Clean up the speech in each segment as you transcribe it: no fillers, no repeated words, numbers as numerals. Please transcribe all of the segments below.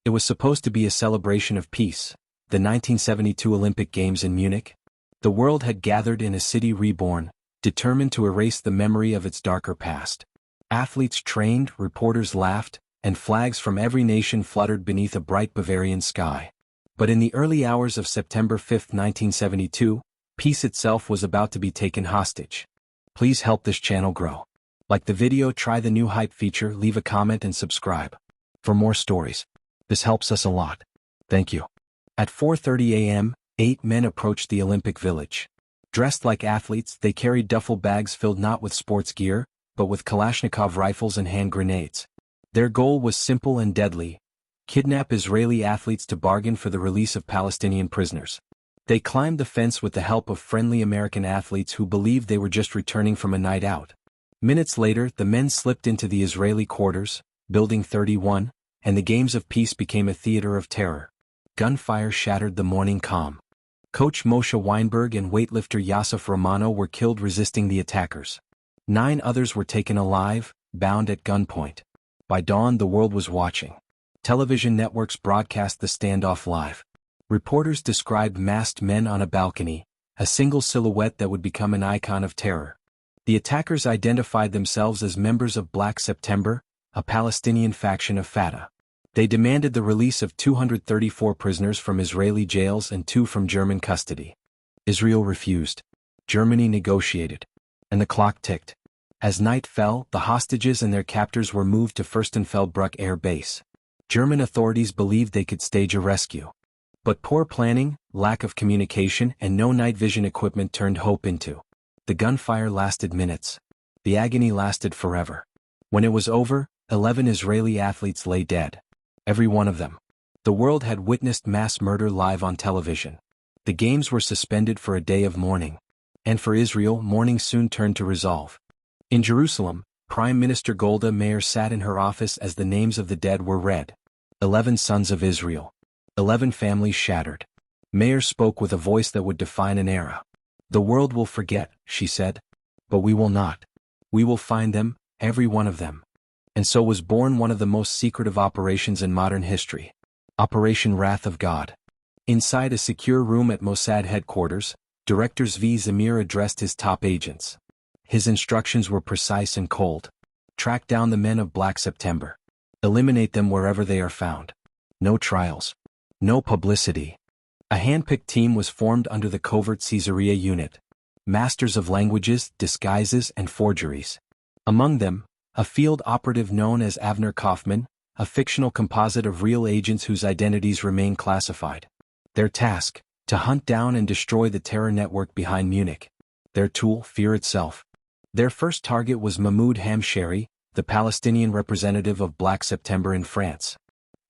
It was supposed to be a celebration of peace, the 1972 Olympic Games in Munich. The world had gathered in a city reborn, determined to erase the memory of its darker past. Athletes trained, reporters laughed, and flags from every nation fluttered beneath a bright Bavarian sky. But in the early hours of September 5, 1972, peace itself was about to be taken hostage. Please help this channel grow. Like the video, try the new hype feature, leave a comment and subscribe for more stories. This helps us a lot. Thank you. At 4:30 a.m., 8 men approached the Olympic Village. Dressed like athletes, they carried duffel bags filled not with sports gear, but with Kalashnikov rifles and hand grenades. Their goal was simple and deadly: kidnap Israeli athletes to bargain for the release of Palestinian prisoners. They climbed the fence with the help of friendly American athletes who believed they were just returning from a night out. Minutes later, the men slipped into the Israeli quarters, Building 31, and the games of peace became a theater of terror. Gunfire shattered the morning calm. Coach Moshe Weinberg and weightlifter Yosef Romano were killed resisting the attackers. 9 others were taken alive, bound at gunpoint. By dawn, the world was watching. Television networks broadcast the standoff live. Reporters described masked men on a balcony, a single silhouette that would become an icon of terror. The attackers identified themselves as members of Black September, a Palestinian faction of Fatah. They demanded the release of 234 prisoners from Israeli jails and 2 from German custody. Israel refused. Germany negotiated. And the clock ticked. As night fell, the hostages and their captors were moved to Fürstenfeldbruck Air Base. German authorities believed they could stage a rescue. But poor planning, lack of communication, and no night vision equipment turned hope into. The gunfire lasted minutes. The agony lasted forever. When it was over, 11 Israeli athletes lay dead. Every one of them. The world had witnessed mass murder live on television. The games were suspended for a day of mourning. And for Israel, mourning soon turned to resolve. In Jerusalem, Prime Minister Golda Meir sat in her office as the names of the dead were read. 11 sons of Israel. 11 families shattered. Meir spoke with a voice that would define an era. The world will forget, she said. But we will not. We will find them, every one of them. And so was born one of the most secretive operations in modern history. Operation Wrath of God. Inside a secure room at Mossad headquarters, Director Zvi Zamir addressed his top agents. His instructions were precise and cold. Track down the men of Black September. Eliminate them wherever they are found. No trials. No publicity. A hand-picked team was formed under the covert Caesarea unit. Masters of languages, disguises, and forgeries. Among them, a field operative known as Avner Kaufman, a fictional composite of real agents whose identities remain classified. Their task: to hunt down and destroy the terror network behind Munich. Their tool: fear itself. Their first target was Mahmoud Hamshari, the Palestinian representative of Black September in France.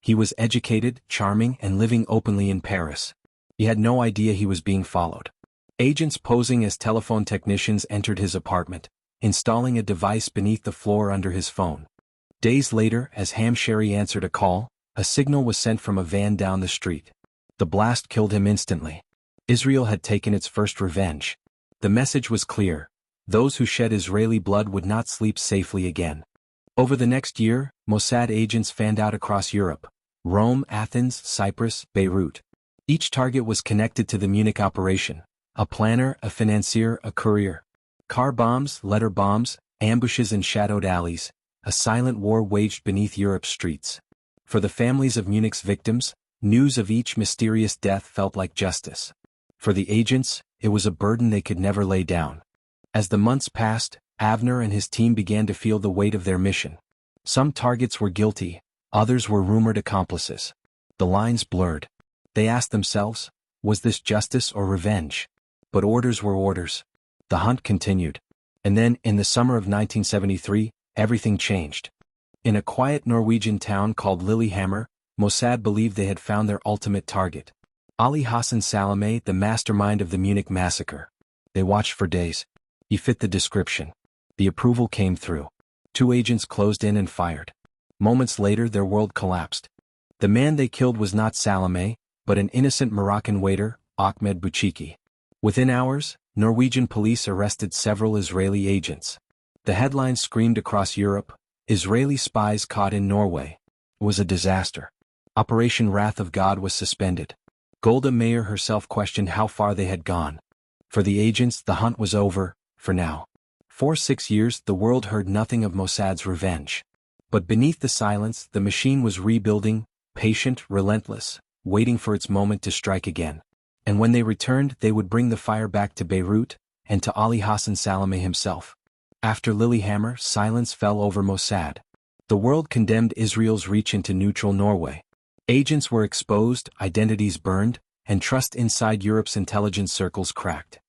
He was educated, charming, and living openly in Paris. He had no idea he was being followed. Agents posing as telephone technicians entered his apartment, installing a device beneath the floor under his phone. Days later, as Hamshari answered a call, a signal was sent from a van down the street. The blast killed him instantly. Israel had taken its first revenge. The message was clear: those who shed Israeli blood would not sleep safely again. Over the next year, Mossad agents fanned out across Europe: Rome, Athens, Cyprus, Beirut. Each target was connected to the Munich operation: a planner, a financier, a courier. Car bombs, letter bombs, ambushes in shadowed alleys, a silent war waged beneath Europe's streets. For the families of Munich's victims, news of each mysterious death felt like justice. For the agents, it was a burden they could never lay down. As the months passed, Avner and his team began to feel the weight of their mission. Some targets were guilty, others were rumored accomplices. The lines blurred. They asked themselves, was this justice or revenge? But orders were orders. The hunt continued. And then, in the summer of 1973, everything changed. In a quiet Norwegian town called Lillehammer, Mossad believed they had found their ultimate target: Ali Hassan Salameh, the mastermind of the Munich Massacre. They watched for days. He fit the description. The approval came through. 2 agents closed in and fired. Moments later, their world collapsed. The man they killed was not Salameh, but an innocent Moroccan waiter, Ahmed Bouchiki. Within hours, Norwegian police arrested several Israeli agents. The headlines screamed across Europe: Israeli spies caught in Norway. It was a disaster. Operation Wrath of God was suspended. Golda Meir herself questioned how far they had gone. For the agents, the hunt was over, for now. For 6 years, the world heard nothing of Mossad's revenge. But beneath the silence, the machine was rebuilding, patient, relentless, waiting for its moment to strike again. And when they returned, they would bring the fire back to Beirut, and to Ali Hassan Salameh himself. After Lillehammer, silence fell over Mossad. The world condemned Israel's reach into neutral Norway. Agents were exposed, identities burned, and trust inside Europe's intelligence circles cracked.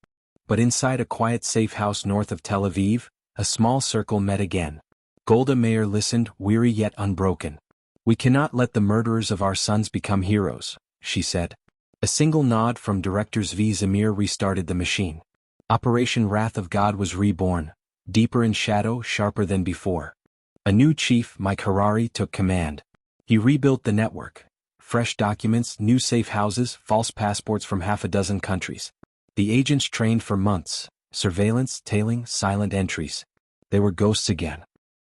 But inside a quiet safe house north of Tel Aviv, a small circle met again. Golda Meir listened, weary yet unbroken. "We cannot let the murderers of our sons become heroes," she said. A single nod from Director Zvi Zamir restarted the machine. Operation Wrath of God was reborn, deeper in shadow, sharper than before. A new chief, Mike Harari, took command. He rebuilt the network. Fresh documents, new safe houses, false passports from half a dozen countries. The agents trained for months. Surveillance, tailing, silent entries. They were ghosts again.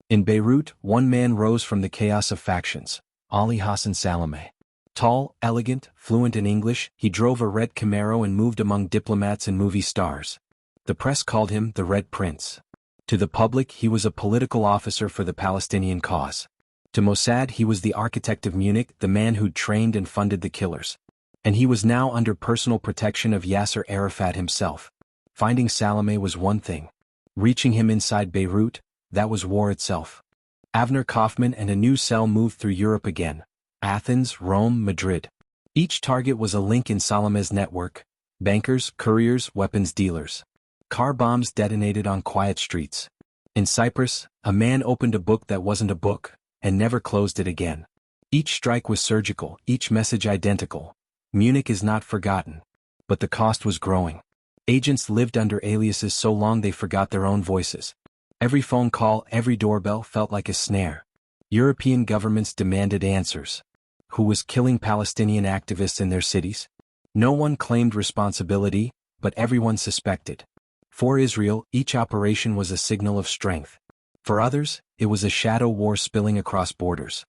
In Beirut, one man rose from the chaos of factions, Ali Hassan Salameh. Tall, elegant, fluent in English, he drove a red Camaro and moved among diplomats and movie stars. The press called him the Red Prince. To the public, he was a political officer for the Palestinian cause. To Mossad, he was the architect of Munich, the man who'd trained and funded the killers. And he was now under personal protection of Yasser Arafat himself. Finding Salameh was one thing. Reaching him inside Beirut, that was war itself. Avner Kaufman and a new cell moved through Europe again. Athens, Rome, Madrid. Each target was a link in Salameh's network. Bankers, couriers, weapons dealers. Car bombs detonated on quiet streets. In Cyprus, a man opened a book that wasn't a book, and never closed it again. Each strike was surgical, each message identical. Munich is not forgotten. But the cost was growing. Agents lived under aliases so long they forgot their own voices. Every phone call, every doorbell felt like a snare. European governments demanded answers. Who was killing Palestinian activists in their cities? No one claimed responsibility, but everyone suspected. For Israel, each operation was a signal of strength. For others, it was a shadow war spilling across borders.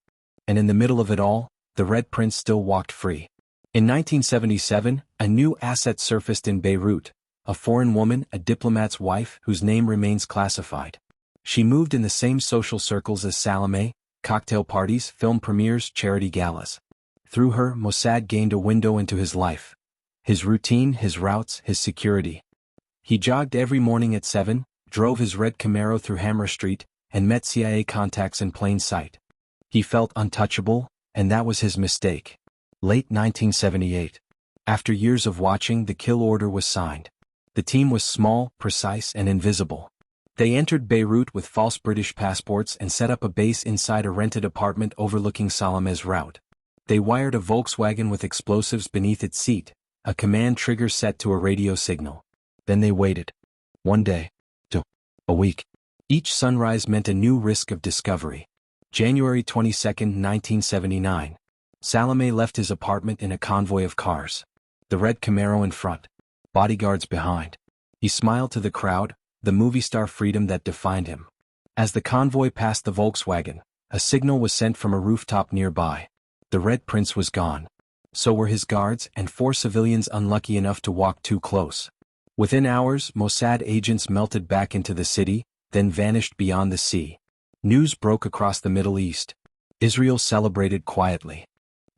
And in the middle of it all, the Red Prince still walked free. In 1977, a new asset surfaced in Beirut, a foreign woman, a diplomat's wife whose name remains classified. She moved in the same social circles as Salameh, cocktail parties, film premieres, charity galas. Through her, Mossad gained a window into his life. His routine, his routes, his security. He jogged every morning at 7, drove his red Camaro through Hammer Street, and met CIA contacts in plain sight. He felt untouchable, and that was his mistake. Late 1978. After years of watching, the kill order was signed. The team was small, precise, and invisible. They entered Beirut with false British passports and set up a base inside a rented apartment overlooking Salameh's route. They wired a Volkswagen with explosives beneath its seat, a command trigger set to a radio signal. Then they waited. 1 day. 2. A week. Each sunrise meant a new risk of discovery. January 22, 1979. Salameh left his apartment in a convoy of cars. The red Camaro in front. Bodyguards behind. He smiled to the crowd, the movie star freedom that defined him. As the convoy passed the Volkswagen, a signal was sent from a rooftop nearby. The Red Prince was gone. So were his guards and 4 civilians unlucky enough to walk too close. Within hours, Mossad agents melted back into the city, then vanished beyond the sea. News broke across the Middle East. Israel celebrated quietly.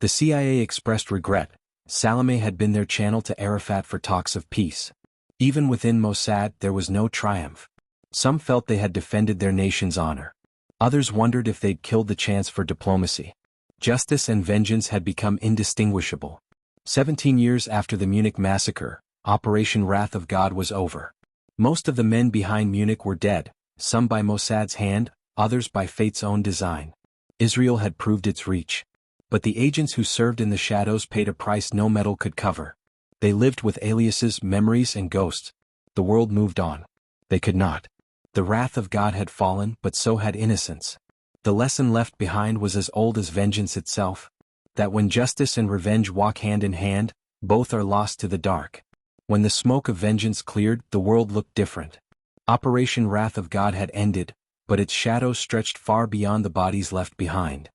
The CIA expressed regret. Salameh had been their channel to Arafat for talks of peace. Even within Mossad, there was no triumph. Some felt they had defended their nation's honor. Others wondered if they'd killed the chance for diplomacy. Justice and vengeance had become indistinguishable. 17 years after the Munich Massacre, Operation Wrath of God was over. Most of the men behind Munich were dead, some by Mossad's hand, others by fate's own design. Israel had proved its reach. But the agents who served in the shadows paid a price no metal could cover. They lived with aliases, memories, and ghosts. The world moved on. They could not. The wrath of God had fallen, but so had innocence. The lesson left behind was as old as vengeance itself, that when justice and revenge walk hand in hand, both are lost to the dark. When the smoke of vengeance cleared, the world looked different. Operation Wrath of God had ended, but its shadow stretched far beyond the bodies left behind.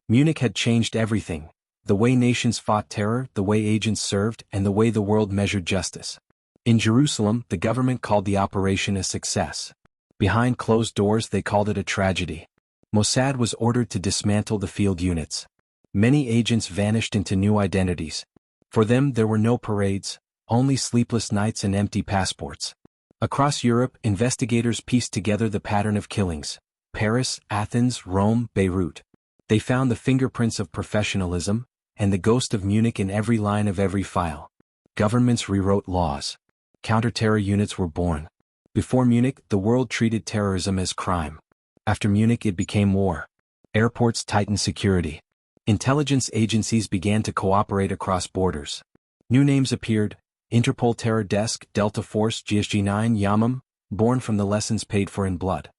Munich had changed everything. The way nations fought terror, the way agents served, and the way the world measured justice. In Jerusalem, the government called the operation a success. Behind closed doors they called it a tragedy. Mossad was ordered to dismantle the field units. Many agents vanished into new identities. For them there were no parades, only sleepless nights and empty passports. Across Europe, investigators pieced together the pattern of killings: Paris, Athens, Rome, Beirut. They found the fingerprints of professionalism, and the ghost of Munich in every line of every file. Governments rewrote laws. Counter-terror units were born. Before Munich, the world treated terrorism as crime. After Munich it became war. Airports tightened security. Intelligence agencies began to cooperate across borders. New names appeared: Interpol Terror Desk, Delta Force, GSG-9, Yamam, born from the lessons paid for in blood.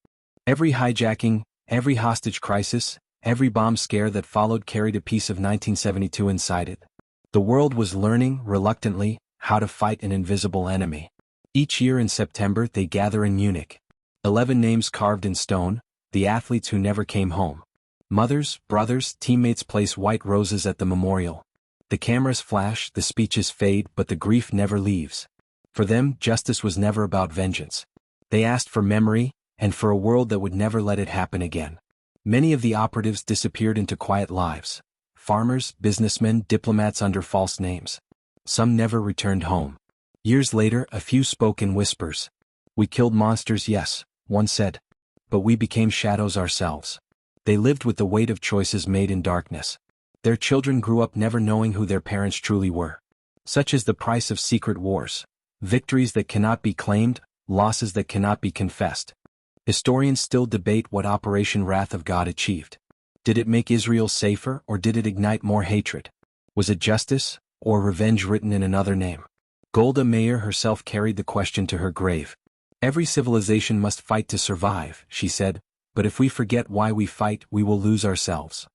Every hijacking, every hostage crisis, every bomb scare that followed carried a piece of 1972 inside it. The world was learning, reluctantly, how to fight an invisible enemy. Each year in September they gather in Munich. 11 names carved in stone, the athletes who never came home. Mothers, brothers, teammates place white roses at the memorial. The cameras flash, the speeches fade, but the grief never leaves. For them, justice was never about vengeance. They asked for memory, and for a world that would never let it happen again. Many of the operatives disappeared into quiet lives. Farmers, businessmen, diplomats under false names. Some never returned home. Years later, a few spoke in whispers. "We killed monsters, yes," one said. "But we became shadows ourselves." They lived with the weight of choices made in darkness. Their children grew up never knowing who their parents truly were. Such is the price of secret wars. Victories that cannot be claimed, losses that cannot be confessed. Historians still debate what Operation Wrath of God achieved. Did it make Israel safer, or did it ignite more hatred? Was it justice, or revenge written in another name? Golda Meir herself carried the question to her grave. "Every civilization must fight to survive," she said, "but if we forget why we fight, we will lose ourselves."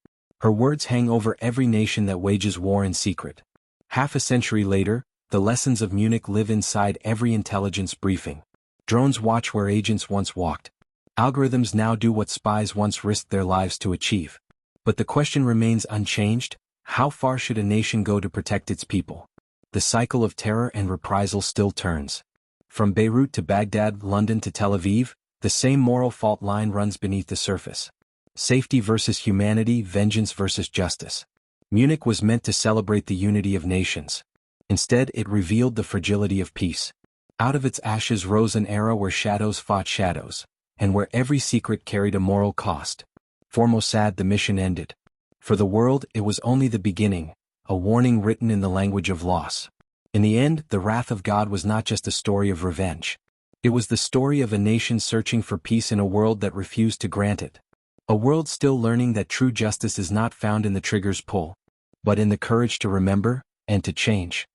Her words hang over every nation that wages war in secret. Half a century later, the lessons of Munich live inside every intelligence briefing. Drones watch where agents once walked. Algorithms now do what spies once risked their lives to achieve. But the question remains unchanged: how far should a nation go to protect its people? The cycle of terror and reprisal still turns. From Beirut to Baghdad, London to Tel Aviv, the same moral fault line runs beneath the surface. Safety versus humanity, vengeance versus justice. Munich was meant to celebrate the unity of nations. Instead, it revealed the fragility of peace. Out of its ashes rose an era where shadows fought shadows, and where every secret carried a moral cost. For Mossad the mission ended. For the world it was only the beginning, a warning written in the language of loss. In the end, the wrath of God was not just a story of revenge. It was the story of a nation searching for peace in a world that refused to grant it. A world still learning that true justice is not found in the trigger's pull, but in the courage to remember, and to change.